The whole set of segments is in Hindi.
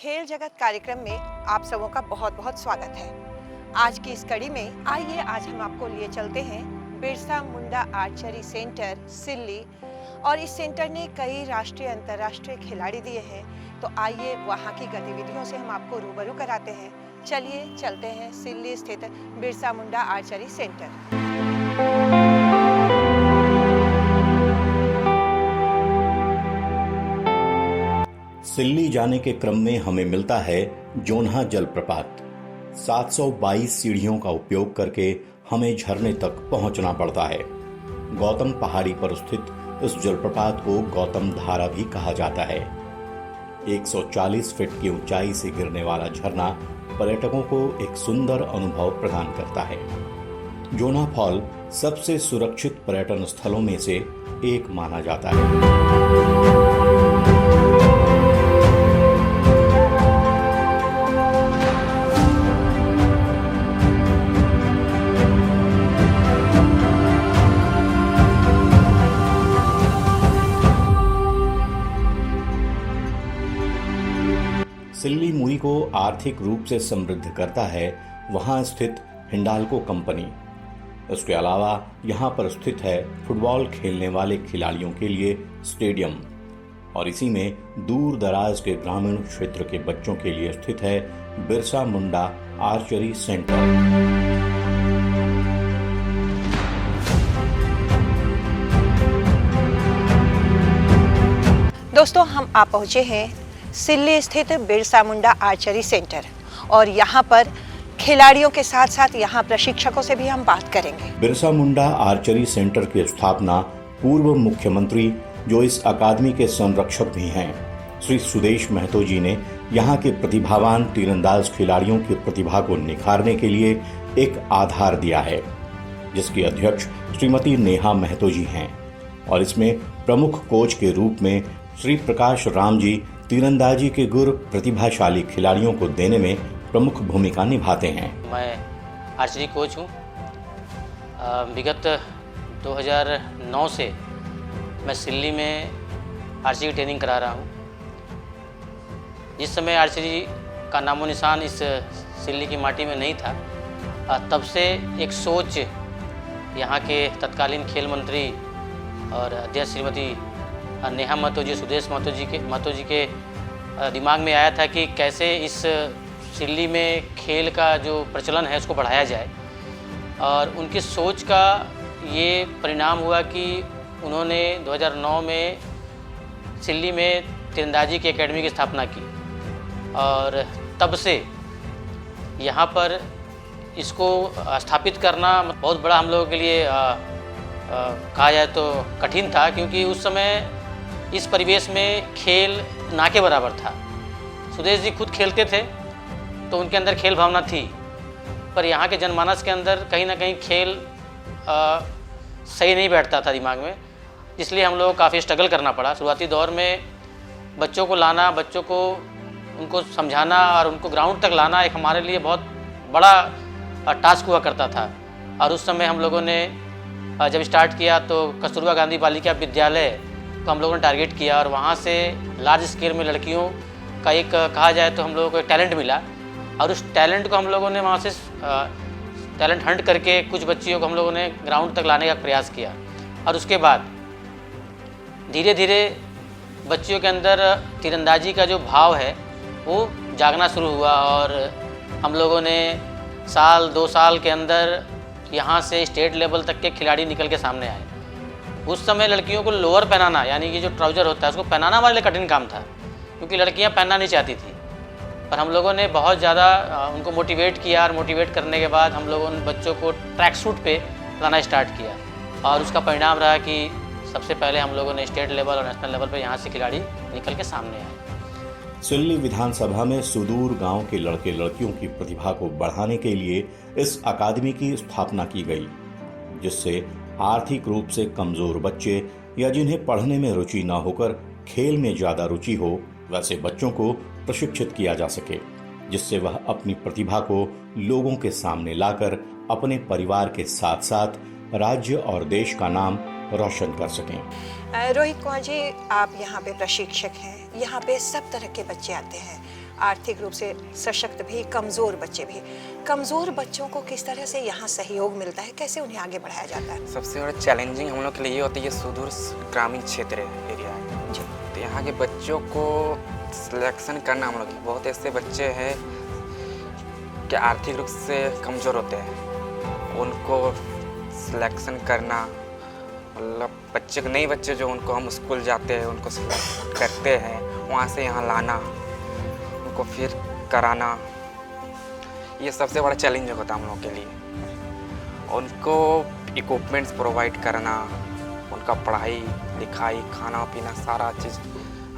खेल जगत कार्यक्रम में आप सबों का बहुत बहुत स्वागत है। आज की इस कड़ी में आइए आज हम आपको लिए चलते हैं बिरसा मुंडा आर्चरी सेंटर सिल्ली, और इस सेंटर ने कई राष्ट्रीय अंतर्राष्ट्रीय खिलाड़ी दिए हैं। तो आइए वहाँ की गतिविधियों से हम आपको रूबरू कराते हैं। चलिए चलते हैं सिल्ली स्थित बिरसा मुंडा आर्चरी सेंटर। सिल्ली जाने के क्रम में हमें मिलता है जोन्हा जलप्रपात। 722 सीढ़ियों का उपयोग करके हमें झरने तक पहुंचना पड़ता है। गौतम पहाड़ी पर स्थित इस जलप्रपात को गौतम धारा भी कहा जाता है। 140 फीट की ऊंचाई से गिरने वाला झरना पर्यटकों को एक सुंदर अनुभव प्रदान करता है। जोन्हा फॉल सबसे सुरक्षित पर्यटन स्थलों में से एक माना जाता है। सिल्ली मुई को आर्थिक रूप से समृद्ध करता है वहां स्थित हिंडाल्को कंपनी। इसके अलावा यहां पर स्थित है फुटबॉल खेलने वाले खिलाड़ियों के लिए स्टेडियम, और इसी में दूर दराज के ग्रामीण क्षेत्र के बच्चों के लिए स्थित है बिरसा मुंडा आर्चरी सेंटर। दोस्तों, हम आ पहुंचे हैं सिल्ली स्थित बिरसा मुंडा आर्चरी सेंटर, और यहाँ पर खिलाड़ियों के साथ साथ यहाँ प्रशिक्षकों से भी हम बात करेंगे। बिरसा मुंडा आर्चरी सेंटर की स्थापना पूर्व मुख्यमंत्री जो इस अकादमी के संरक्षक भी हैं, श्री सुदेश महतो जी ने यहाँ के प्रतिभावान तीरंदाज खिलाड़ियों की प्रतिभा को निखारने के लिए एक आधार दिया है, जिसकी अध्यक्ष श्रीमती नेहा महतो जी हैं, और इसमें प्रमुख कोच के रूप में श्री प्रकाश राम जी तीरंदाजी के गुर प्रतिभाशाली खिलाड़ियों को देने में प्रमुख भूमिका निभाते हैं। मैं आर्चरी कोच हूँ। विगत 2009 से मैं सिल्ली में आर्चरी की ट्रेनिंग करा रहा हूँ। जिस समय आर्चरी का नामो निशान इस सिल्ली की माटी में नहीं था, तब से एक सोच यहाँ के तत्कालीन खेल मंत्री और अध्यक्ष श्रीमती नेहा महतो जी, सुदेश महतो जी के दिमाग में आया था कि कैसे इस सिल्ली में खेल का जो प्रचलन है उसको बढ़ाया जाए। और उनकी सोच का ये परिणाम हुआ कि उन्होंने 2009 में सिल्ली में तीरंदाजी की एकेडमी की स्थापना की, और तब से यहाँ पर इसको स्थापित करना बहुत बड़ा हम लोगों के लिए कहा जाए तो कठिन था, क्योंकि उस समय इस परिवेश में खेल ना के बराबर था। सुदेश जी खुद खेलते थे तो उनके अंदर खेल भावना थी, पर यहाँ के जनमानस के अंदर कहीं ना कहीं खेल सही नहीं बैठता था दिमाग में, इसलिए हम लोग को काफ़ी स्ट्रगल करना पड़ा। शुरुआती दौर में बच्चों को लाना, बच्चों को उनको समझाना और उनको ग्राउंड तक लाना एक हमारे लिए बहुत बड़ा टास्क हुआ करता था। और उस समय हम लोगों ने जब स्टार्ट किया तो कस्तूरबा गांधी बालिका विद्यालय को हम लोगों ने टारगेट किया, और वहाँ से लार्ज स्केल में लड़कियों का एक कहा जाए तो हम लोगों को एक टैलेंट मिला, और उस टैलेंट को हम लोगों ने वहाँ से टैलेंट हंट करके कुछ बच्चियों को हम लोगों ने ग्राउंड तक लाने का प्रयास किया। और उसके बाद धीरे धीरे बच्चियों के अंदर तीरंदाजी का जो भाव है वो जागना शुरू हुआ, और हम लोगों ने साल 2 साल के अंदर यहाँ से स्टेट लेवल तक के खिलाड़ी निकल के सामने आए। उस समय लड़कियों को लोअर पहनाना, यानी कि जो ट्राउज़र होता है उसको पहनाना हमारे लिए कठिन काम था, क्योंकि लड़कियाँ पहनना नहीं चाहती थी। पर हम लोगों ने बहुत ज़्यादा उनको मोटिवेट किया, और मोटिवेट करने के बाद हम लोगों ने बच्चों को ट्रैक सूट पे लाना स्टार्ट किया, और उसका परिणाम रहा कि सबसे पहले हम लोगों ने स्टेट लेवल और नेशनल लेवल पर यहाँ से खिलाड़ी निकल के सामने आए। सिल्ली विधानसभा में सुदूर गांव के लड़के लड़कियों की प्रतिभा को बढ़ाने के लिए इस अकादमी की स्थापना की गई, जिससे आर्थिक रूप से कमजोर बच्चे या जिन्हें पढ़ने में रुचि न होकर खेल में ज्यादा रुचि हो, वैसे बच्चों को प्रशिक्षित किया जा सके, जिससे वह अपनी प्रतिभा को लोगों के सामने लाकर अपने परिवार के साथ साथ राज्य और देश का नाम रोशन कर सकें। रोहित कुमार जी, आप यहाँ पे प्रशिक्षक हैं, यहाँ पे सब तरह के बच्चे आते हैं। आर्थिक रूप से सशक्त भी, कमज़ोर बच्चे भी। कमज़ोर बच्चों को किस तरह से यहाँ सहयोग मिलता है, कैसे उन्हें आगे बढ़ाया जाता है? सबसे बड़ा चैलेंजिंग हम लोग के लिए ये होती है, सुदूर ग्रामीण क्षेत्र एरिया है जी। तो यहाँ के बच्चों को सिलेक्शन करना, हम लोग बहुत ऐसे बच्चे हैं कि आर्थिक रूप से कमज़ोर होते हैं, उनको सिलेक्शन करना, मतलब बच्चे नए बच्चे जो उनको हम स्कूल जाते हैं उनको सिलेक्ट करते हैं, वहाँ से यहाँ लाना, उनको फिर कराना, ये सबसे बड़ा चैलेंज होता है हम लोग के लिए। उनको इक्विपमेंट्स प्रोवाइड करना, उनका पढ़ाई लिखाई खाना पीना सारा चीज़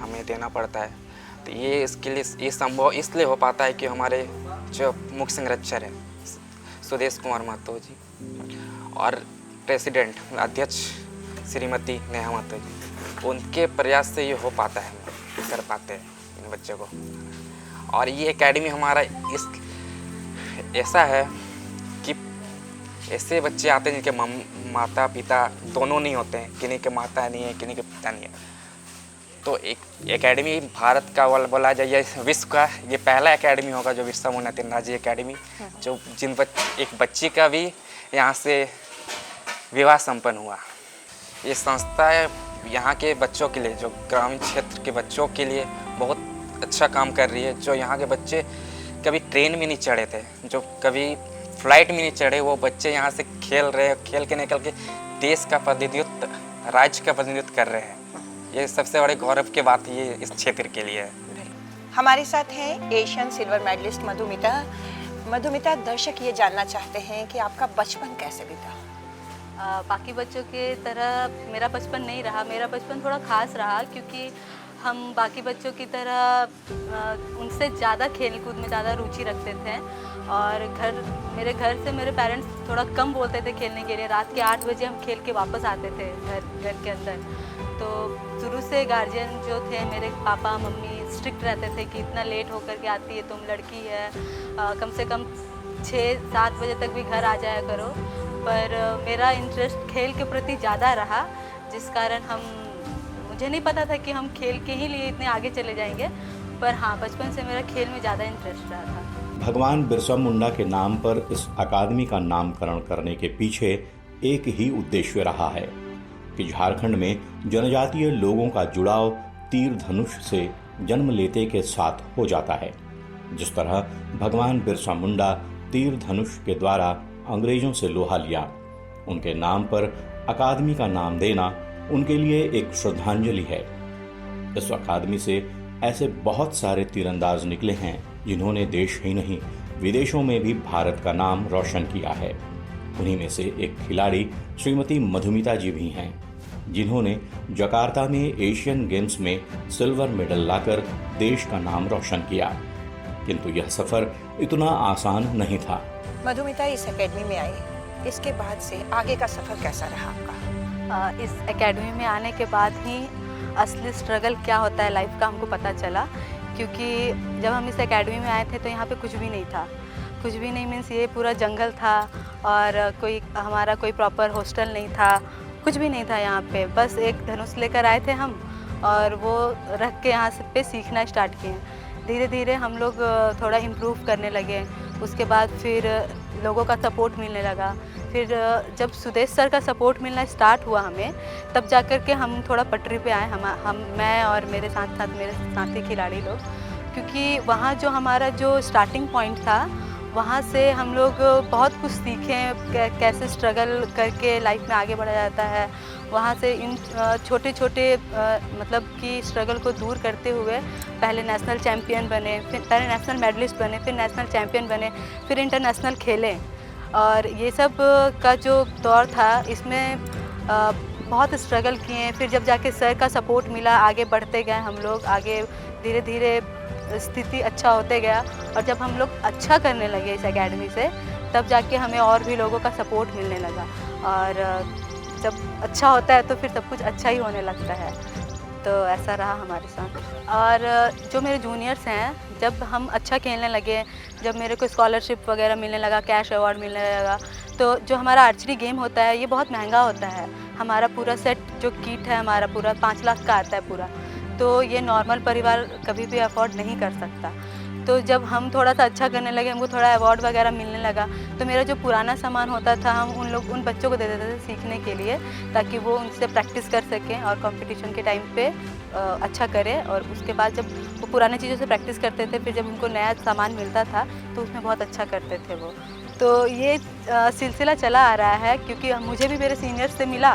हमें देना पड़ता है। तो ये इसके लिए ये संभव इसलिए हो पाता है कि हमारे जो मुख्य संरक्षक हैं सुदेश कुमार महतो जी और प्रेसिडेंट अध्यक्ष श्रीमती नेहा महतो जी, उनके प्रयास से ये हो पाता है, हम कर पाते हैं इन बच्चों को। और ये एकेडमी हमारा इस ऐसा है कि ऐसे बच्चे आते हैं जिनके माता पिता दोनों नहीं होते हैं, किन्हीं के माता नहीं है किन्हीं के पिता नहीं है। तो एक एकेडमी भारत का बोला जाए विश्व का ये पहला एकेडमी होगा जो बिरसा मुंडा तीरंदाजी एकेडमी, जो एक बच्ची का भी यहाँ से विवाह संपन्न हुआ। ये संस्था यहाँ के बच्चों के लिए, जो ग्रामीण क्षेत्र के बच्चों के लिए बहुत अच्छा काम कर रही है। जो यहाँ के बच्चे कभी ट्रेन में नहीं चढ़े थे, जो कभी फ्लाइट में नहीं चढ़े, वो बच्चे यहाँ से खेल रहे, खेल के निकल के देश का प्रतिनिधित्व, राज्य का प्रतिनिधित्व कर रहे हैं। ये सबसे बड़े गौरव की बात ये इस क्षेत्र के लिए है। हमारे साथ हैं Asian silver medallist Madhumita. Madhumita, दर्शक ये जानना चाहते हैं कि आपका बचपन कैसे बीता? बाकी बच्चों के तरह मेरा बचपन नहीं रहा। मेरा बचपन थोड़ा ख़ास रहा क्योंकि हम बाकी बच्चों की तरह उनसे ज़्यादा खेल कूद में ज़्यादा रुचि रखते थे। और मेरे घर से मेरे पेरेंट्स थोड़ा कम बोलते थे खेलने के लिए। रात के 8 बजे हम खेल के वापस आते थे घर के अंदर। तो शुरू से गार्जियन जो थे मेरे पापा मम्मी स्ट्रिक्ट रहते थे कि इतना लेट होकर के आती है, तुम लड़की है, कम से कम 6-7 बजे तक भी घर आ जाया करो। पर मेरा इंटरेस्ट खेल के प्रति ज़्यादा रहा, जिस कारण मुझे नहीं पता था कि हम खेल के ही लिए इतने आगे चले जाएंगे। पर हाँ, बचपन से मेरा खेल में ज़्यादा इंटरेस्ट रहा था। भगवान बिरसा मुंडा के नाम पर इस अकादमी का नामकरण करने के पीछे एक ही उद्देश्य रहा है कि झारखंड में जनजातीय लोगों का जुड़ाव तीर धनुष से जन्म लेते के साथ हो जाता है। जिस तरह भगवान बिरसा मुंडा तीर धनुष के द्वारा अंग्रेजों से लोहा लिया, उनके नाम पर अकादमी का नाम देना उनके लिए एक श्रद्धांजलि है। इस अकादमी से ऐसे बहुत सारे तीरंदाज निकले हैं जिन्होंने देश ही नहीं विदेशों में भी भारत का नाम रोशन किया है। उन्हीं में से एक खिलाड़ी श्रीमती मधुमिता जी भी हैं, जिन्होंने जकार्ता में एशियन गेम्स में सिल्वर मेडल लाकर देश का नाम रोशन किया। किंतु यह सफर इतना आसान नहीं था। मधुमिता इस एकेडमी में आई, इसके बाद से आगे का सफर कैसा रहा आपका? इस एकेडमी में आने के बाद ही असली स्ट्रगल क्या होता है लाइफ का हमको पता चला। क्योंकि जब हम इस एकेडमी में आए थे तो यहाँ पे कुछ भी नहीं था। कुछ भी नहीं मीन्स ये पूरा जंगल था और हमारा कोई प्रॉपर हॉस्टल नहीं था, कुछ भी नहीं था यहाँ पे। बस एक धनुष लेकर आए थे हम और वो रख के यहाँ से पे सीखना स्टार्ट किए। धीरे धीरे हम लोग थोड़ा इम्प्रूव करने लगे। उसके बाद फिर लोगों का सपोर्ट मिलने लगा। फिर जब सुदेश सर का सपोर्ट मिलना स्टार्ट हुआ हमें, तब जाकर के हम थोड़ा पटरी पे आए, मैं और मेरे साथ साथ मेरे साथी खिलाड़ी लोग। क्योंकि वहाँ जो हमारा जो स्टार्टिंग पॉइंट था, वहाँ से हम लोग बहुत कुछ सीखे, कैसे स्ट्रगल करके लाइफ में आगे बढ़ा जाता है। वहाँ से इन छोटे छोटे मतलब कि स्ट्रगल को दूर करते हुए पहले नेशनल चैम्पियन बने, फिर पहले नेशनल मेडलिस्ट बने, फिर नेशनल चैम्पियन बने, फिर इंटरनेशनल खेले। और ये सब का जो दौर था, इसमें बहुत स्ट्रगल किए। फिर जब जाके सर का सपोर्ट मिला, आगे बढ़ते गए हम लोग, आगे धीरे धीरे स्थिति अच्छा होते गया। और जब हम लोग अच्छा करने लगे इस एकेडमी से, तब जाके हमें और भी लोगों का सपोर्ट मिलने लगा। और जब अच्छा होता है तो फिर सब कुछ अच्छा ही होने लगता है। तो ऐसा रहा हमारे साथ। और जो मेरे जूनियर्स हैं, जब हम अच्छा खेलने लगे, जब मेरे को स्कॉलरशिप वगैरह मिलने लगा, कैश अवार्ड मिलने लगा, तो जो हमारा आर्चरी गेम होता है ये बहुत महंगा होता है। हमारा पूरा सेट जो किट है हमारा पूरा 5 लाख का आता है पूरा। तो ये नॉर्मल परिवार कभी भी अफोर्ड नहीं कर सकता। तो जब हम थोड़ा सा अच्छा करने लगे, हमको थोड़ा अवार्ड वगैरह मिलने लगा, तो मेरा जो पुराना सामान होता था हम उन बच्चों को दे देते थे सीखने के लिए, ताकि वो उनसे प्रैक्टिस कर सकें और कंपटीशन के टाइम पे अच्छा करें। और उसके बाद जब वो पुरानी चीज़ों से प्रैक्टिस करते थे, फिर जब उनको नया सामान मिलता था तो उसमें बहुत अच्छा करते थे वो। तो ये सिलसिला चला आ रहा है, क्योंकि मुझे भी मेरे सीनियर्स से मिला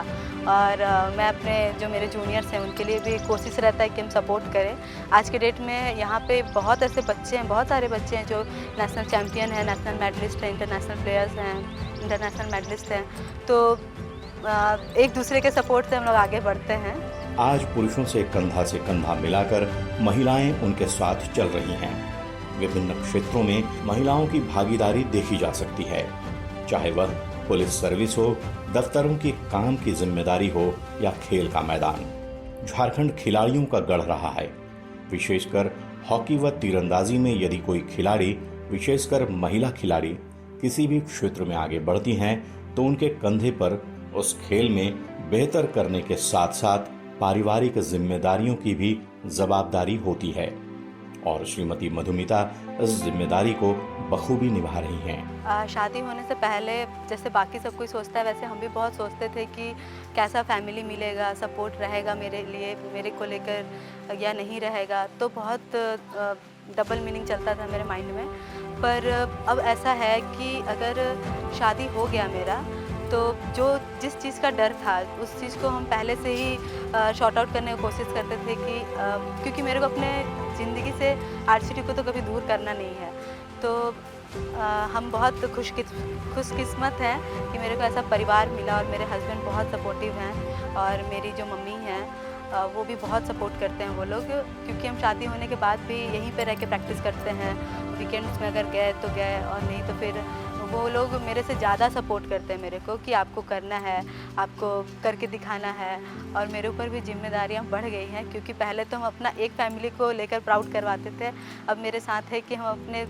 और मैं अपने जो मेरे जूनियर्स हैं उनके लिए भी कोशिश रहता है कि हम सपोर्ट करें। आज के डेट में यहाँ पे बहुत ऐसे बच्चे हैं, बहुत सारे बच्चे हैं जो नेशनल चैम्पियन हैं, नेशनल मेडलिस्ट हैं, इंटरनेशनल प्लेयर्स हैं, इंटरनेशनल मेडलिस्ट हैं। तो एक दूसरे के सपोर्ट से हम लोग आगे बढ़ते हैं। आज पुरुषों से कंधा मिलाकर महिलाएं उनके साथ चल रही हैं। विभिन्न क्षेत्रों में महिलाओं की भागीदारी देखी जा सकती है, चाहे वह पुलिस सर्विस हो, दफ्तरों की काम की जिम्मेदारी हो या खेल का मैदान। झारखंड खिलाड़ियों का गढ़ रहा है। विशेषकर हॉकी व तीरंदाजी में यदि कोई खिलाड़ी, विशेषकर महिला खिलाड़ी, किसी भी क्षेत्र में आगे बढ़ती हैं तो उनके कंधे पर उस खेल में बेहतर करने के साथ साथ पारिवारिक जिम्मेदारियों की भी जवाबदारी होती है और श्रीमती मधुमिता इस जिम्मेदारी को बखूबी निभा रही हैं। शादी होने से पहले जैसे बाकी सब कोई सोचता है, वैसे हम भी बहुत सोचते थे कि कैसा फैमिली मिलेगा, सपोर्ट रहेगा मेरे लिए, मेरे को लेकर या नहीं रहेगा। तो बहुत डबल मीनिंग चलता था मेरे माइंड में। पर अब ऐसा है कि अगर शादी हो गया मेरा, तो जिस चीज़ का डर था उस चीज़ को हम पहले से ही शॉर्ट आउट करने की कोशिश करते थे कि क्योंकि मेरे को अपने ज़िंदगी से आर्चरी को तो कभी दूर करना नहीं है। तो हम बहुत खुशकिस्मत हैं कि मेरे को ऐसा परिवार मिला और मेरे हस्बैंड बहुत सपोर्टिव हैं और मेरी जो मम्मी हैं वो भी बहुत सपोर्ट करते हैं वो लोग, क्योंकि हम शादी होने के बाद भी यहीं पे रह के प्रैक्टिस करते हैं। वीकेंड्स में अगर गए तो गए और नहीं तो फिर वो लोग मेरे से ज़्यादा सपोर्ट करते हैं मेरे को कि आपको करना है, आपको करके दिखाना है। और मेरे ऊपर भी जिम्मेदारियाँ बढ़ गई हैं, क्योंकि पहले तो हम अपना एक फैमिली को लेकर प्राउड करवाते थे। अब मेरे साथ है कि हम अपने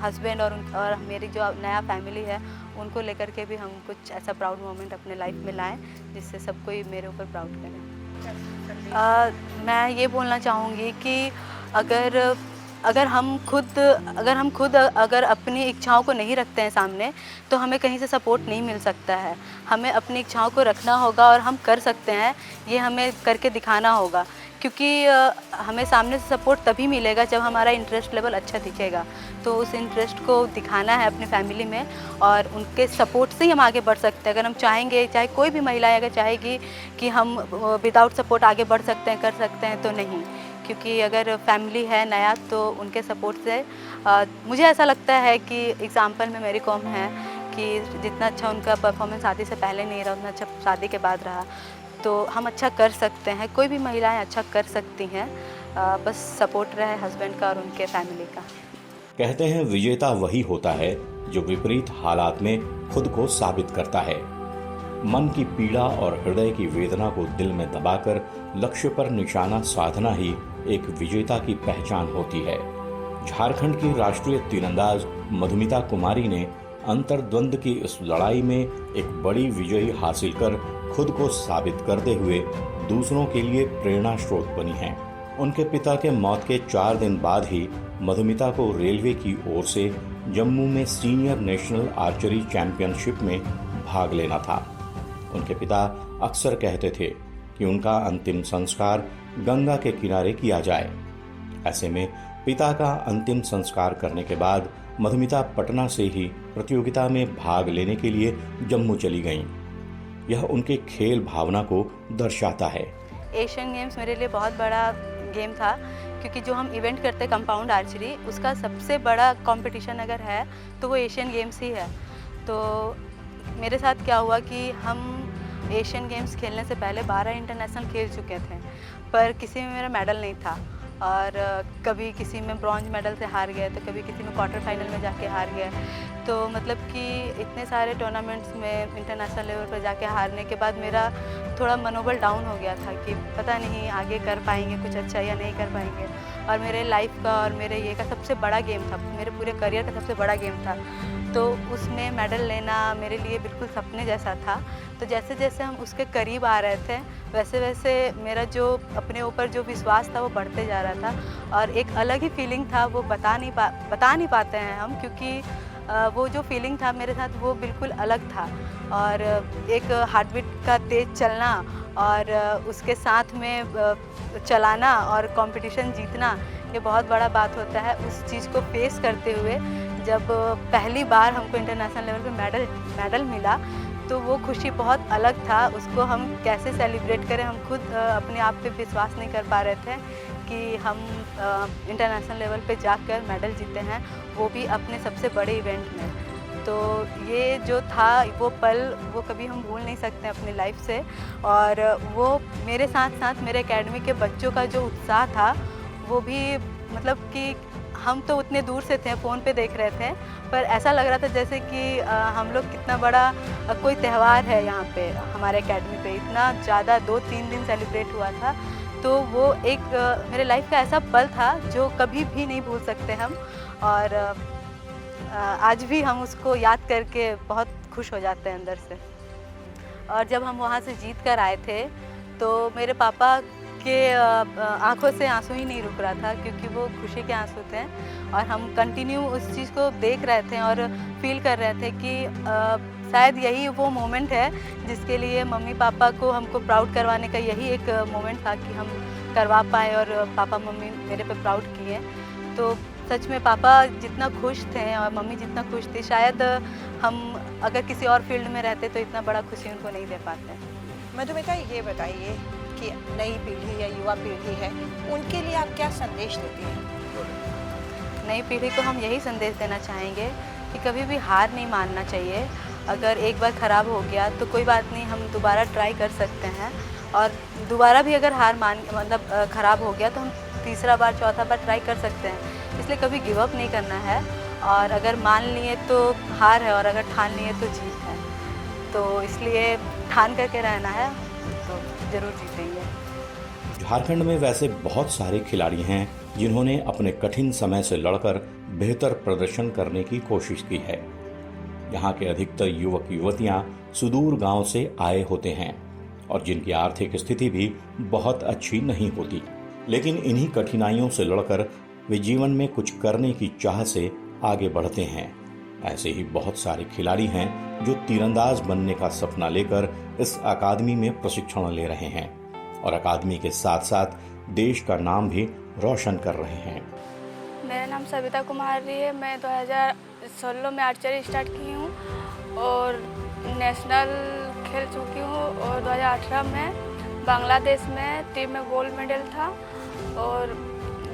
हस्बैंड और मेरी जो नया फैमिली है उनको लेकर के भी हम कुछ ऐसा प्राउड मोमेंट अपने लाइफ में लाएँ जिससे सब कोई मेरे ऊपर प्राउड करें। मैं ये बोलना चाहूँगी कि अगर हम खुद अपनी इच्छाओं को नहीं रखते हैं सामने, तो हमें कहीं से सपोर्ट नहीं मिल सकता है। हमें अपनी इच्छाओं को रखना होगा और हम कर सकते हैं, ये हमें करके दिखाना होगा, क्योंकि हमें सामने से सपोर्ट तभी मिलेगा जब हमारा इंटरेस्ट लेवल अच्छा दिखेगा। तो उस इंटरेस्ट को दिखाना है अपनी फैमिली में और उनके सपोर्ट से ही हम आगे बढ़ सकते हैं। अगर हम चाहेंगे, चाहे कोई भी महिला अगर चाहेगी कि हम विदाउट सपोर्ट आगे बढ़ सकते हैं, कर सकते हैं, तो नहीं। क्योंकि अगर फैमिली है नया तो उनके सपोर्ट से मुझे ऐसा लगता है कि एग्ज़ाम्पल में मेरी कॉम है कि जितना अच्छा उनका परफॉर्मेंस शादी से पहले नहीं रहा, उतना अच्छा शादी के बाद रहा। तो हम अच्छा कर सकते हैं, कोई भी महिलाएं अच्छा कर सकती हैं, बस सपोर्ट रहे हस्बैंड का और उनके फैमिली का। कहते हैं विजेता वही होता है जो विपरीत हालात में खुद को साबित करता है। मन की पीड़ा और हृदय की वेदना को दिल में दबाकर लक्ष्य पर निशाना साधना ही एक विजेता की पहचान होती है। झारखंड की राष्ट्रीय तीरंदाज मधुमिता कुमारी ने अंतर्द्वंद की इस लड़ाई में एक बड़ी विजय हासिल कर खुद को साबित करते हुए दूसरों के लिए प्रेरणा स्रोत बनी हैं। उनके पिता के मौत के 4 दिन बाद ही मधुमिता को रेलवे की ओर से जम्मू में सीनियर नेशनल आर्चरी चैंपियनशिप में भाग लेना था। उनके पिता अक्सर कहते थे कि उनका अंतिम संस्कार गंगा के किनारे किया जाए। ऐसे में पिता का अंतिम संस्कार करने के बाद मधुमिता पटना से ही प्रतियोगिता में भाग लेने के लिए जम्मू चली गईं। यह उनके खेल भावना को दर्शाता है। एशियन गेम्स मेरे लिए बहुत बड़ा गेम था, क्योंकि जो हम इवेंट करते हैं कंपाउंड आर्चरी, उसका सबसे बड़ा कंपटीशन अगर है तो वो एशियन गेम्स ही है। तो मेरे साथ क्या हुआ कि हम एशियन गेम्स खेलने से पहले 12 इंटरनेशनल खेल चुके थे, पर किसी में मेरा मेडल नहीं था। और कभी किसी में ब्रॉन्ज मेडल से हार गए, तो कभी किसी में क्वार्टर फाइनल में जाके हार गए। तो मतलब कि इतने सारे टूर्नामेंट्स में इंटरनेशनल लेवल पर जाके हारने के बाद मेरा थोड़ा मनोबल डाउन हो गया था कि पता नहीं आगे कर पाएंगे कुछ अच्छा या नहीं कर पाएंगे। और मेरे लाइफ का और मेरे ये का सबसे बड़ा गेम था, मेरे पूरे करियर का सबसे बड़ा गेम था। तो उसमें मेडल लेना मेरे लिए बिल्कुल सपने जैसा था। तो जैसे जैसे हम उसके करीब आ रहे थे वैसे वैसे मेरा जो अपने ऊपर जो विश्वास था वो बढ़ते जा रहा था और एक अलग ही फीलिंग था, वो बता नहीं पाते हैं हम, क्योंकि वो जो फीलिंग था मेरे साथ वो बिल्कुल अलग था। और एक हार्ट बीट का तेज़ चलना और उसके साथ में चलाना और कंपटीशन जीतना ये बहुत बड़ा बात होता है। उस चीज़ को फेस करते हुए जब पहली बार हमको इंटरनेशनल लेवल पे मेडल मिला तो वो खुशी बहुत अलग था। उसको हम कैसे सेलिब्रेट करें, हम खुद अपने आप पे विश्वास नहीं कर पा रहे थे कि हम इंटरनेशनल लेवल पे जाकर मेडल जीते हैं, वो भी अपने सबसे बड़े इवेंट में। तो ये जो था वो पल वो कभी हम भूल नहीं सकते अपनी लाइफ से। और वो मेरे साथ साथ मेरे एकेडमी के बच्चों का जो उत्साह था वो भी, मतलब कि हम तो उतने दूर से थे, फ़ोन पे देख रहे थे, पर ऐसा लग रहा था जैसे कि हम लोग कितना बड़ा कोई त्यौहार है यहाँ पे हमारे एकेडमी पे। इतना ज़्यादा 2-3 दिन सेलिब्रेट हुआ था। तो वो एक मेरे लाइफ का ऐसा पल था जो कभी भी नहीं भूल सकते हम। और आज भी हम उसको याद करके बहुत खुश हो जाते हैं अंदर से। और जब हम वहाँ से जीत कर आए थे तो मेरे पापा के आंखों से आंसू ही नहीं रुक रहा था, क्योंकि वो खुशी के आंसू थे और हम कंटिन्यू उस चीज़ को देख रहे थे और फील कर रहे थे कि शायद यही वो मोमेंट है जिसके लिए मम्मी पापा को हमको प्राउड करवाने का यही एक मोमेंट था कि हम करवा पाए और पापा मम्मी मेरे पे प्राउड किए। तो सच में पापा जितना खुश थे और मम्मी जितना खुश थी, शायद हम अगर किसी और फील्ड में रहते तो इतना बड़ा खुशी उनको नहीं दे पाते। मधुमिता, ये बताइए कि नई पीढ़ी या युवा पीढ़ी है, उनके लिए आप क्या संदेश देती हैं? नई पीढ़ी को हम यही संदेश देना चाहेंगे कि कभी भी हार नहीं मानना चाहिए। अगर एक बार ख़राब हो गया तो कोई बात नहीं, हम दोबारा ट्राई कर सकते हैं। और दोबारा भी अगर ख़राब हो गया तो हम तीसरा बार चौथा बार ट्राई कर सकते हैं। इसलिए कभी गिव अप नहीं करना है। और अगर मान लिए तो हार है और अगर ठान लिए तो जीत है। तो इसलिए ठान करके रहना है तो ज़रूर जीतेंगे। झारखंड में वैसे बहुत सारे खिलाड़ी हैं जिन्होंने अपने कठिन समय से लड़कर बेहतर प्रदर्शन करने की कोशिश की है। यहाँ के अधिकतर युवक युवतियाँ सुदूर गांव से आए होते हैं और जिनकी आर्थिक स्थिति भी बहुत अच्छी नहीं होती, लेकिन इन्हीं कठिनाइयों से लड़कर वे जीवन में कुछ करने की चाह से आगे बढ़ते हैं। ऐसे ही बहुत सारे खिलाड़ी हैं जो तीरंदाज बनने का सपना लेकर इस अकादमी में प्रशिक्षण ले रहे हैं और अकादमी के साथ साथ देश का नाम भी रोशन कर रहे हैं। मेरा नाम सविता कुमारी है। मैं 2016 में आर्चरी स्टार्ट की हूँ और नेशनल खेल चुकी हूँ और 2018 में बांग्लादेश में टीम में गोल्ड मेडल था और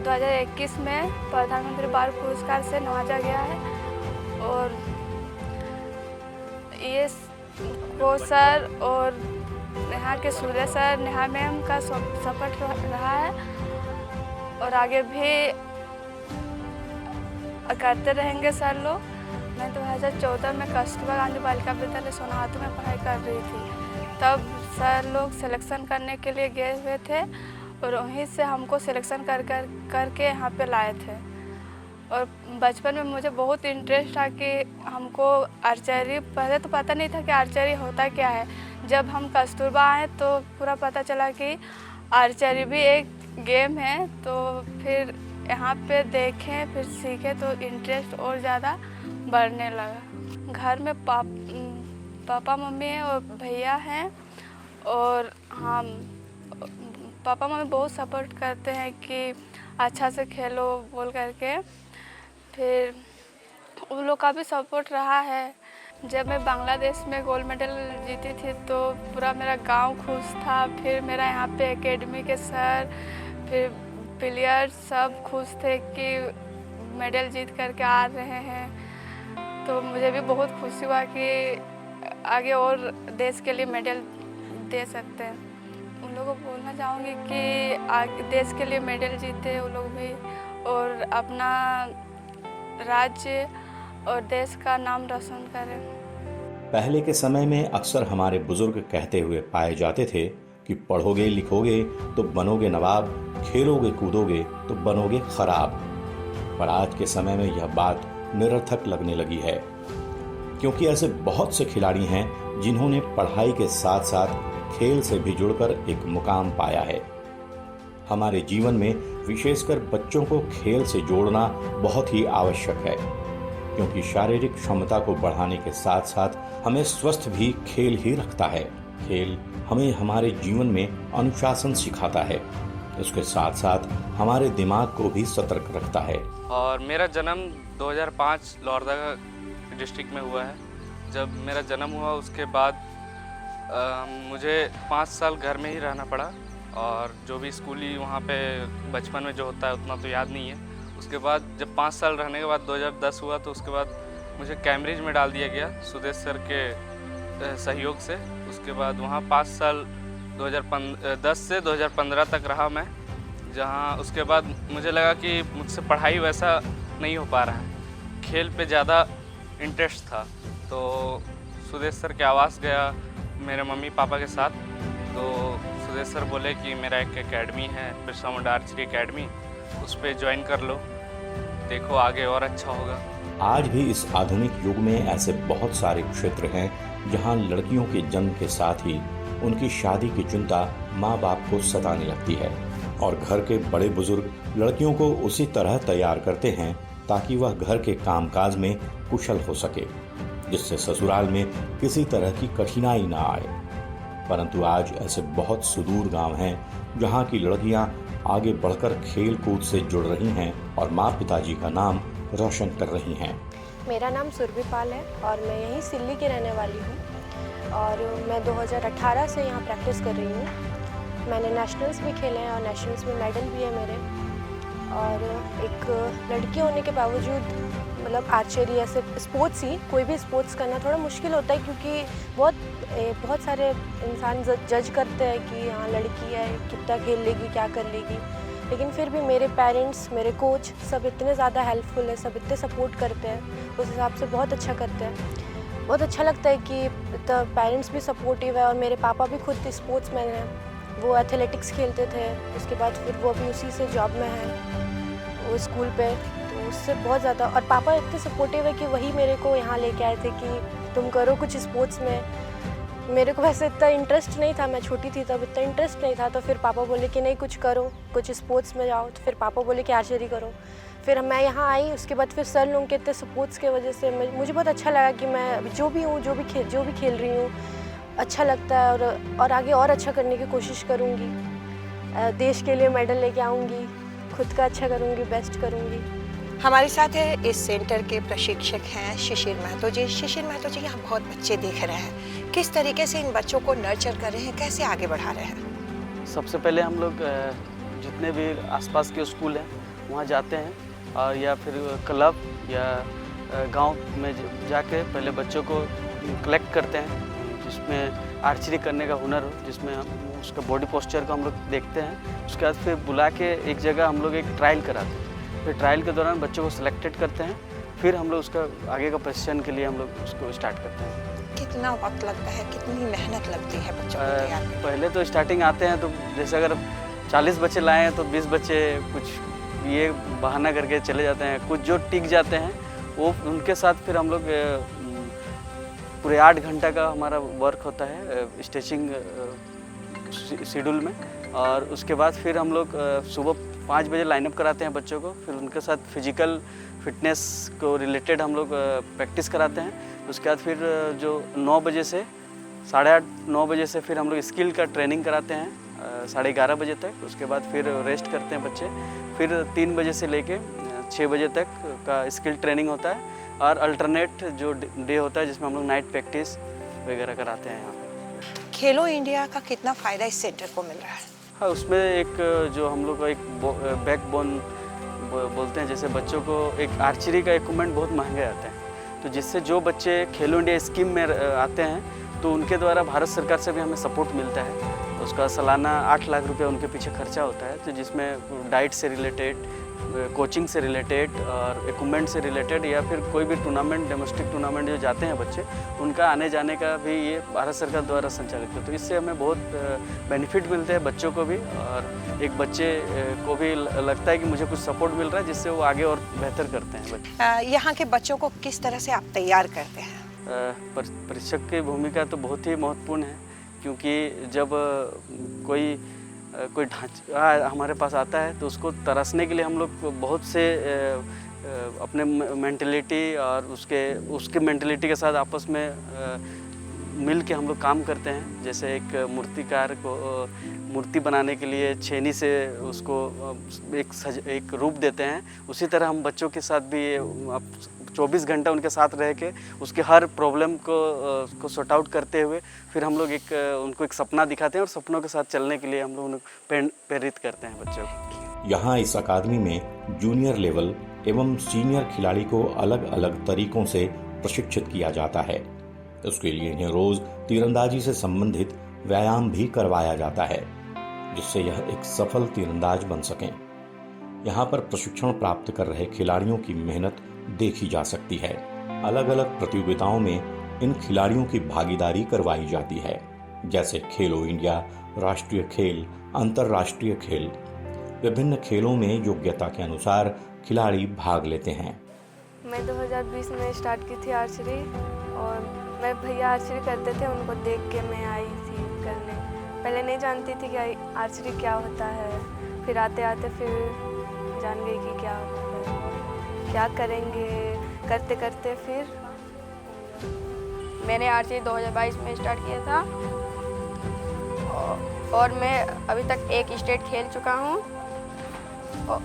2021 में प्रधानमंत्री बाल पुरस्कार से नवाजा गया है। और ये कोच सर और यहाँ के सूर्य सर, नेहा मैम का सपोर्ट रहा है और आगे भी करते रहेंगे सर लोग। मैं 2014 में कस्तूरबा गांधी बालिका विद्यालय सोनाहातू में पढ़ाई कर रही थी। तब सर लोग सिलेक्शन करने के लिए गए हुए थे और वहीं से हमको सिलेक्शन करके यहाँ पे लाए थे। और बचपन में मुझे बहुत इंटरेस्ट था कि हमको आर्चरी, पहले तो पता नहीं था कि आर्चरी होता क्या है। जब हम कस्तूरबा आए तो पूरा पता चला कि आर्चरी भी एक गेम है। तो फिर यहाँ पे देखें, फिर सीखे तो इंटरेस्ट और ज़्यादा बढ़ने लगा। घर में पापा मम्मी और भैया हैं और हम पापा मम्मी बहुत सपोर्ट करते हैं कि अच्छा से खेलो बोल करके। फिर उन लोग का भी सपोर्ट रहा है। जब मैं बांग्लादेश में गोल्ड मेडल जीती थी तो पूरा मेरा गांव खुश था। फिर मेरा यहाँ पे एकेडमी के सर, फिर प्लेयर सब खुश थे कि मेडल जीत करके आ रहे हैं। तो मुझे भी बहुत खुशी हुआ कि आगे और देश के लिए मेडल दे सकते हैं। उन लोगों को बोलना चाहूँगी कि आगे देश के लिए मेडल जीते वो लोग भी और अपना राज्य और देश का नाम रोशन करें। पहले के समय में अक्सर हमारे बुजुर्ग कहते हुए पाए जाते थे कि पढ़ोगे लिखोगे तो बनोगे नवाब, खेलोगे कूदोगे तो बनोगे खराब। पर आज के समय में यह बात निरर्थक लगने लगी है, क्योंकि ऐसे बहुत से खिलाड़ी हैं जिन्होंने पढ़ाई के साथ साथ खेल से भी जुड़कर एक मुकाम पाया है। हमारे जीवन में विशेषकर बच्चों को खेल से जोड़ना बहुत ही आवश्यक है, क्योंकि शारीरिक क्षमता को बढ़ाने के साथ साथ हमें स्वस्थ भी खेल ही रखता है। खेल हमें हमारे जीवन में अनुशासन सिखाता है, उसके साथ साथ हमारे दिमाग को भी सतर्क रखता है। और मेरा जन्म 2005 लोहरदगा डिस्ट्रिक्ट में हुआ है। जब मेरा जन्म हुआ उसके बाद मुझे 5 साल घर में ही रहना पड़ा, और जो भी स्कूली वहाँ पे बचपन में जो होता है उतना तो याद नहीं है। उसके बाद जब 5 साल रहने के बाद 2010 हुआ तो उसके बाद मुझे कैम्ब्रिज में डाल दिया गया सुदेश सर के सहयोग से। उसके बाद वहाँ 5 साल 2010 से 2015 तक रहा मैं, जहाँ उसके बाद मुझे लगा कि मुझसे पढ़ाई वैसा नहीं हो पा रहा है, खेल पे ज़्यादा इंटरेस्ट था। तो सुदेश सर के आवास गया मेरे मम्मी पापा के साथ। तो सुदेश सर बोले कि मेरा एक एकेडमी है बिरसा मुंडा आर्चरी एकेडमी, उस पर ज्वाइन कर लो, देखो आगे और अच्छा होगा। आज भी इस आधुनिक युग में ऐसे बहुत सारे क्षेत्र हैं जहां लड़कियों के जन्म के साथ ही उनकी शादी की चिंता माँ बाप को सताने लगती है, और घर के बड़े बुजुर्ग लड़कियों को उसी तरह तैयार करते हैं ताकि वह घर के कामकाज में कुशल हो सके, जिससे ससुराल में किसी तरह की कठिनाई ना आए। परंतु आज ऐसे बहुत सुदूर गांव हैं जहां की लड़कियां आगे बढ़कर खेल कूद से जुड़ रही हैं और माँ पिताजी का नाम रोशन कर रही हैं। मेरा नाम सुरभि पाल है और मैं यहीं सिल्ली की रहने वाली हूँ, और मैं 2018 से यहाँ प्रैक्टिस कर रही हूँ। मैंने नेशनल्स भी खेले हैं और नेशनल्स में मेडल भी है मेरे। और एक लड़की होने के बावजूद मतलब आर्चरी ऐसे स्पोर्ट्स ही कोई भी स्पोर्ट्स करना थोड़ा मुश्किल होता है, क्योंकि बहुत सारे इंसान जज करते हैं कि हाँ लड़की है, कितना खेल लेगी, क्या कर लेगी। लेकिन फिर भी मेरे पेरेंट्स, मेरे कोच सब इतने ज़्यादा हेल्पफुल है, सब इतने सपोर्ट करते हैं, उस हिसाब से बहुत अच्छा करते हैं। बहुत अच्छा लगता है कि पेरेंट्स भी सपोर्टिव है, और मेरे पापा भी खुद स्पोर्ट्स मैन हैं, वो एथलेटिक्स खेलते थे, उसके बाद फिर वो अभी उसी से जॉब में है वो स्कूल पे, तो उससे बहुत ज़्यादा। और पापा इतने सपोर्टिव है कि वही मेरे को यहाँ लेके आए थे कि तुम करो कुछ स्पोर्ट्स में। मेरे को वैसे इतना इंटरेस्ट नहीं था, मैं छोटी थी तब इतना इंटरेस्ट नहीं था, तो फिर पापा बोले कि नहीं कुछ करो, कुछ स्पोर्ट्स में जाओ। तो फिर पापा बोले कि आर्चरी करो। फिर मैं यहाँ आई, उसके बाद फिर सर लोगों के इतने स्पोर्ट्स के वजह से मुझे बहुत अच्छा लगा कि मैं जो भी हूँ, जो भी खेल रही हूँ अच्छा लगता है, और आगे और अच्छा करने की कोशिश करूँगी। देश के लिए मेडल लेके आऊँगी, खुद का अच्छा करूँगी, बेस्ट करूँगी। हमारे साथ है इस सेंटर के प्रशिक्षक हैं शिशिर महतो जी। शिशिर महतो जी, यहाँ बहुत बच्चे देख रहे हैं, किस तरीके से इन बच्चों को नर्चर कर रहे हैं, कैसे आगे बढ़ा रहे हैं? सबसे पहले हम लोग जितने भी आसपास के स्कूल हैं वहाँ जाते हैं, और या फिर क्लब या गांव में जाके पहले बच्चों को कलेक्ट करते हैं, जिसमें आर्चरी करने का हुनर हो, जिसमें हम उसका बॉडी पोस्चर को हम लोग देखते हैं। उसके बाद फिर बुला के एक जगह हम लोग एक ट्रायल कराते हैं। फिर ट्रायल के दौरान बच्चों को सिलेक्टेड करते हैं, फिर हम लोग उसका आगे का प्रशिक्षण के लिए हम लोग उसको स्टार्ट करते हैं। कितना वक्त लगता है, कितनी मेहनत लगती है बच्चों को तैयार करने में? पहले तो स्टार्टिंग आते हैं तो जैसे अगर 40 बच्चे लाए हैं तो 20 बच्चे कुछ ये बहाना करके चले जाते हैं। कुछ जो टिक जाते हैं वो उनके साथ फिर हम लोग पूरे 8 घंटा का हमारा वर्क होता है स्ट्रेचिंग शेड्यूल में। और उसके बाद फिर हम लोग सुबह 5 बजे लाइनअप कराते हैं बच्चों को, फिर उनके साथ फिजिकल फिटनेस को रिलेटेड हम लोग प्रैक्टिस कराते हैं। उसके बाद फिर जो 9 बजे से 8:30-9 बजे से फिर हम लोग स्किल का ट्रेनिंग कराते हैं 11:30 बजे तक। उसके बाद फिर रेस्ट करते हैं बच्चे, फिर 3 बजे से लेके 6 बजे तक का स्किल ट्रेनिंग होता है, और अल्टरनेट जो डे होता है जिसमें हम लोग नाइट प्रैक्टिस वगैरह कराते हैं यहाँ पे। खेलो इंडिया का कितना फ़ायदा इस सेंटर को मिल रहा है? हाँ, उसमें एक जो हम लोग का एक बैकबोन बोलते हैं, जैसे बच्चों को एक आर्चरी का इक्विपमेंट बहुत महंगे आते हैं, तो जिससे जो बच्चे खेलो इंडिया स्कीम में आते हैं तो उनके द्वारा भारत सरकार से भी हमें सपोर्ट मिलता है। उसका सालाना 8 लाख रुपया उनके पीछे खर्चा होता है, तो जिसमें डाइट से रिलेटेड कोचिंग से रिलेटेड और इक्विपमेंट से रिलेटेड या फिर कोई भी टूर्नामेंट, डोमेस्टिक टूर्नामेंट जो जाते हैं बच्चे, उनका आने जाने का भी ये भारत सरकार द्वारा संचालित है। तो इससे हमें बहुत बेनिफिट मिलते हैं बच्चों को भी, और एक बच्चे को भी लगता है कि मुझे कुछ सपोर्ट मिल रहा है, जिससे वो आगे और बेहतर करते हैं बच्चे। यहाँ के बच्चों को किस तरह से आप तैयार करते हैं? प्रशिक्षक की भूमिका तो बहुत ही महत्वपूर्ण है, क्योंकि जब कोई ढांचा हमारे पास आता है तो उसको तराशने के लिए हम लोग बहुत से अपने मेंटलिटी और उसके मेंटलिटी के साथ आपस में मिल के हम लोग काम करते हैं। जैसे एक मूर्तिकार को मूर्ति बनाने के लिए छेनी से उसको एक रूप देते हैं, उसी तरह हम बच्चों के साथ भी 24 घंटा उनके साथ रह के उसके हर प्रॉब्लम को सॉर्ट आउट करते हुए फिर हम लोग उनको एक सपना दिखाते हैं, और सपनों के साथ चलने के लिए हम लोग उन्हें प्रेरित करते हैं बच्चों को। यहाँ इस अकादमी में जूनियर लेवल एवं सीनियर खिलाड़ी को अलग अलग तरीकों से प्रशिक्षित किया जाता है। उसके लिए इन्हें रोज तीरंदाजी से संबंधित व्यायाम भी करवाया जाता है, जिससे यह एक सफल तीरंदाज बन सकें। यहाँ पर प्रशिक्षण प्राप्त कर रहे खिलाड़ियों की मेहनत देखी जा सकती है। अलग अलग प्रतियोगिताओं में इन खिलाड़ियों की भागीदारी करवाई जाती है, जैसे खेलो इंडिया, राष्ट्रीय खेल, अंतर्राष्ट्रीय खेल। विभिन्न खेलों में योग्यता के अनुसार खिलाड़ी भाग लेते हैं। मैं 2020 में स्टार्ट की थी आर्चरी, और मैं भैया आर्चरी करते थे, उनको देख के मैं आई थी करने। पहले नहीं जानती थी कि आर्चरी क्या होता है, फिर आते आते फिर जान गई कि क्या होता है, क्या करेंगे, करते करते फिर मैंने आर्चरी 2022 में स्टार्ट किया था, और मैं अभी तक एक स्टेट खेल चुका हूँ,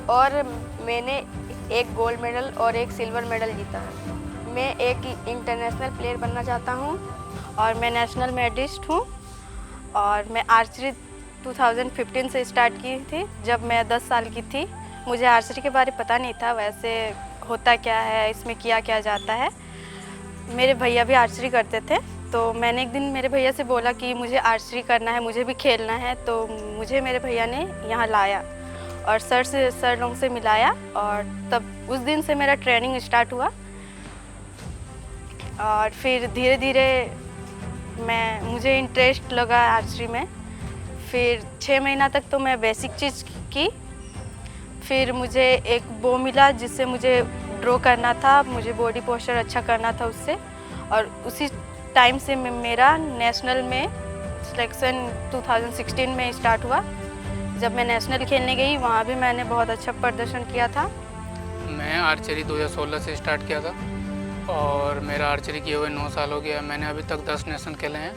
और मैंने एक गोल्ड मेडल और एक सिल्वर मेडल जीता है। मैं एक इंटरनेशनल प्लेयर बनना चाहता हूँ, और मैं नेशनल मेडलिस्ट हूँ। और मैं आर्चरी 2015 से स्टार्ट की थी, जब मैं 10 साल की थी। मुझे आर्चरी के बारे में पता नहीं था वैसे होता क्या है, इसमें किया क्या जाता है। मेरे भैया भी आर्चरी करते थे, तो मैंने एक दिन मेरे भैया से बोला कि मुझे आर्चरी करना है, मुझे भी खेलना है। तो मुझे मेरे भैया ने यहाँ लाया और सर लोगों से मिलाया, और तब उस दिन से मेरा ट्रेनिंग स्टार्ट हुआ। और फिर धीरे धीरे मुझे इंटरेस्ट लगा आर्चरी में। फिर 6 महीना तक तो मैं बेसिक चीज़ की, फिर मुझे एक बो मिला जिससे मुझे ड्रॉ करना था, मुझे बॉडी पोस्चर अच्छा करना था उससे। और उसी टाइम से मेरा नेशनल में सिलेक्शन 2016 में स्टार्ट हुआ। जब मैं नेशनल खेलने गई, वहाँ भी मैंने बहुत अच्छा प्रदर्शन किया था। मैं आर्चरी 2016 से स्टार्ट किया था, और मेरा आर्चरी किए हुए 9 साल हो गया। मैंने अभी तक 10 नेशनल खेले हैं,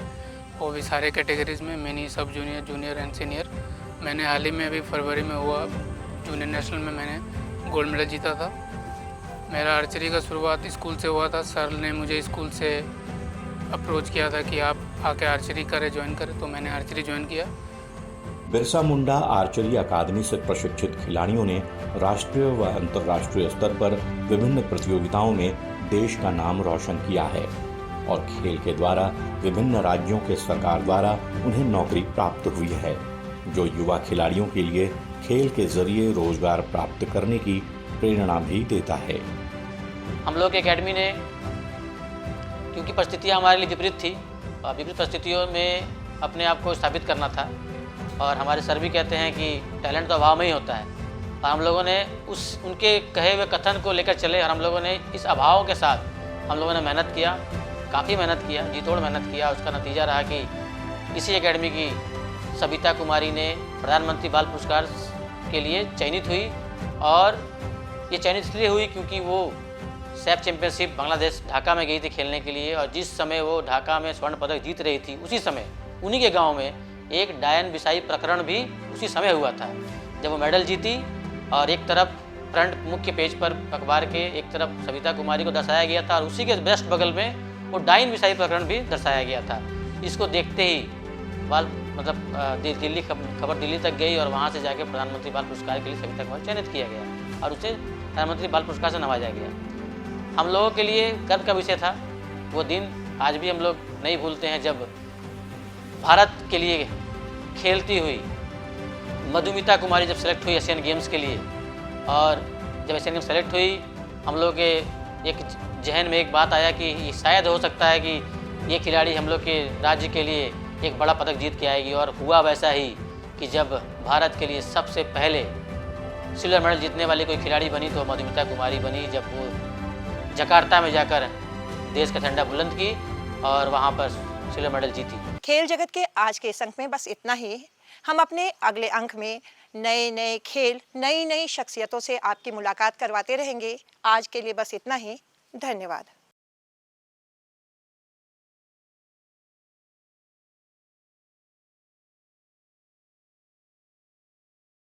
वो भी सारे कैटेगरीज़ में, मिनी, सब जूनियर, जूनियर एंड सीनियर। मैंने हाल ही में अभी फरवरी में हुआ जूनियर नेशनल में मैंने गोल्ड मेडल जीता था। मेरा आर्चरी का शुरुआत स्कूल से हुआ था। सर ने मुझे स्कूल से अप्रोच किया था कि आप आके आर्चरी ज्वाइन करें, तो मैंने आर्चरी ज्वाइन किया। बिरसा मुंडा आर्चरी अकादमी से प्रशिक्षित खिलाड़ियों ने राष्ट्रीय व अंतर्राष्ट्रीय स्तर पर विभिन्न प्रतियोगिताओं में देश का नाम रोशन किया है, और खेल के द्वारा विभिन्न राज्यों के सरकार द्वारा उन्हें नौकरी प्राप्त हुई है, जो युवा खिलाड़ियों के लिए खेल के जरिए रोजगार प्राप्त करने की प्रेरणा भी देता है। हम लोग एकेडमी ने, क्योंकि परिस्थितियाँ हमारे लिए विपरीत थी, और विपरीत परिस्थितियों में अपने आप को स्थापित करना था, और हमारे सर भी कहते हैं कि टैलेंट तो अभाव में ही होता है। और हम लोगों ने उनके कहे हुए कथन को लेकर चले, और हम लोगों ने इस अभाव के साथ हम लोगों ने मेहनत किया, काफ़ी मेहनत किया, जी तोड़ मेहनत किया। उसका नतीजा रहा कि इसी एकेडमी की सविता कुमारी ने प्रधानमंत्री बाल पुरस्कार के लिए चयनित हुई, और ये चयनित इसलिए हुई क्योंकि वो सैफ चैंपियनशिप बांग्लादेश ढाका में गई थी खेलने के लिए, और जिस समय वो ढाका में स्वर्ण पदक जीत रही थी, उसी समय उन्हीं के गांव में एक डायन बिसाई प्रकरण भी उसी समय हुआ था, जब वो मेडल जीती। और एक तरफ फ्रंट मुख्य पेज पर अखबार के एक तरफ सविता कुमारी को दर्शाया गया था, और उसी के बेस्ट बगल में वो डायन बिसाई प्रकरण भी दर्शाया गया था। इसको देखते ही दिल्ली खबर दिल्ली तक गई, और वहाँ से जाके प्रधानमंत्री बाल पुरस्कार के लिए सविता कुमारी चयनित किया गया, और उसे प्रधानमंत्री बाल पुरस्कार से नवाजा गया। हम लोगों के लिए गर्व का विषय था वो दिन, आज भी हम लोग नहीं भूलते हैं, जब भारत के लिए खेलती हुई मधुमिता कुमारी जब सेलेक्ट हुई एशियन गेम्स के लिए, और जब एशियन गेम सेलेक्ट हुई, हम लोग के एक जहन में एक बात आया कि ये शायद हो सकता है कि ये खिलाड़ी हम लोग के राज्य के लिए एक बड़ा पदक जीत के आएगी। और हुआ वैसा ही कि जब भारत के लिए सबसे पहले सिल्वर मेडल जीतने वाली कोई खिलाड़ी बनी तो मधुमिता कुमारी बनी, जब वो जकार्ता में जाकर देश का झंडा बुलंद की और वहाँ पर सिल्वर मेडल जीती। खेल जगत के आज के इस अंक में बस इतना ही। हम अपने अगले अंक में नए नए खेल, नई नई शख्सियतों से आपकी मुलाकात करवाते रहेंगे। आज के लिए बस इतना ही। धन्यवाद।